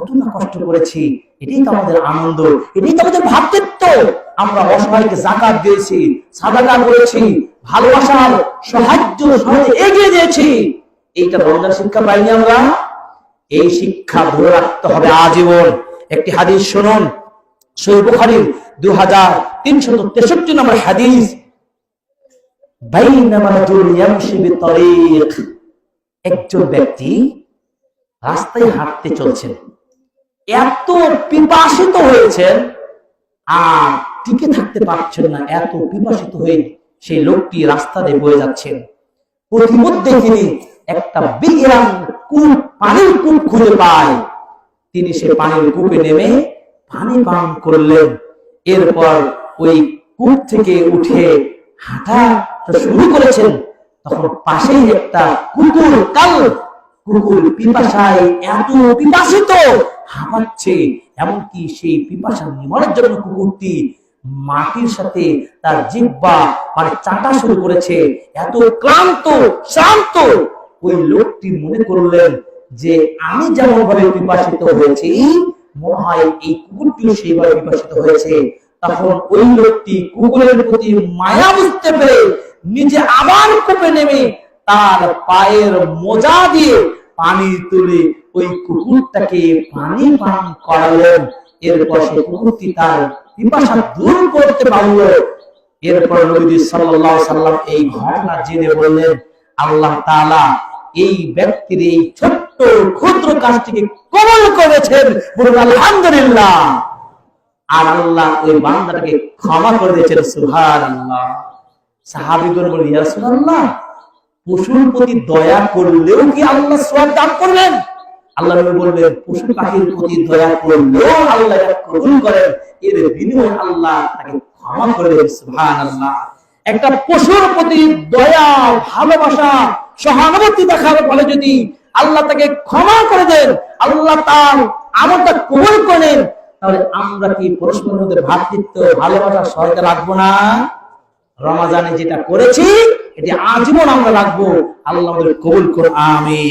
কত না কষ্ট করেছি, এটাই তো আমাদের আনন্দ, এটাই তো আমাদের ভ্রাতৃত্ব। আমরা অসহায়কে যাকাত দিয়েছি, সাদাকা করেছি, ভালোবাসার সাহায্য সহজে এগিয়ে দিয়েছি। এইটা রমজান শিক্ষা পাইনি আমরা? এই শিক্ষা ধরে রাখতে হবে আজীবন। একটি হাদিস শুনুন, সহিহ বুখারীর 2363 নম্বর হাদিস। বাইনামা রাজুল ইয়ামশি বিতারিক, একজন ব্যক্তি রাস্তায় হাঁটতে চলছেন, এত পিপাসিত হয়েছেন আর টিকে থাকতে পারছেন না, এত পিপাসিত হয়ে সেই লোকটি রাস্তা দিয়ে বয়ে যাচ্ছেন। প্রতিমধ্যে তিনি একটা বিরান কূপ, পানির কূপ খুঁজে পায়। তিনি সে পানির কূপে নেমে পানি পান করলেন। এরপর ওই কূপ থেকে উঠে হাঁটা শুরু করেছেন। তখন পাশেই একটা কুকুর, কুকুর পিপাসায় এত পিপাসিত হাঁপাচ্ছে, এমনকি সেই পিপাসা নিবারণের জন্য কুকুরটি মাটির সাথে তার জিহ্বা মানে চাটা শুরু করেছে। এত ক্লান্ত শ্রান্ত ওই লোকটি মনে করলেন যে আমি যেমন ভাবে পিপাসিত হয়েছি, মনে হয় এই কুকুরটিও সেইভাবে পিপাসিত হয়েছে। তখন ওই লোকটি কুকুরের প্রতি মায়া বুঝতে পেরে নিজে আবার কূপে নেমে তার পায়ের মোজা দিয়ে পানি তুলে ওই কুকুরটাকে পানি পান করালেন। এরপর সেই কুকুরটি তার পিপাসা দূর করতে পারল। এরপর নবী সাল্লাল্লাহু আলাইহি সাল্লাম এই ঘটনা জেনে বললেন, আল্লাহ তাআলা এই ব্যক্তির এই ছোট্ট ক্ষুদ্র কাজটিকে কবুল করেছেন, বলুন আলহামদুলিল্লাহ। আর আল্লাহ ওই বান্দাটাকে ক্ষমা করে দিয়েছেন, সুবহানাল্লাহ। সাহাবীগণ বলেন, ইয়া রাসূলুল্লাহ, পশুর প্রতি দয়া করলেও কি আল্লাহ সওয়াব দান করবেন? আল্লাহ নবী বললেন, পশু পাখির প্রতি দয়া করলেও আল্লাহ এটা কবুল করেন, এর বিনিময়ে আল্লাহ তাকে ক্ষমা করে দেন, সুবহানাল্লাহ। একটা পশুর প্রতি দয়া, ভালোবাসা, সহানুভূতি দেখার ফলে যদি আল্লাহ তাকে ক্ষমা করে দেন, আল্লাহ তার আমলটা কবুল করেন, তাহলে আমরা কি পরস্পরের মধ্যে ভ্রাতৃত্ব, ভালোবাসা, সহায়তা রাখবো না? রমাজানে যেটা করেছি এটি আজীবন আমরা রাখবো। আল্লাহ আমাদের কবুল করুন, আমিন।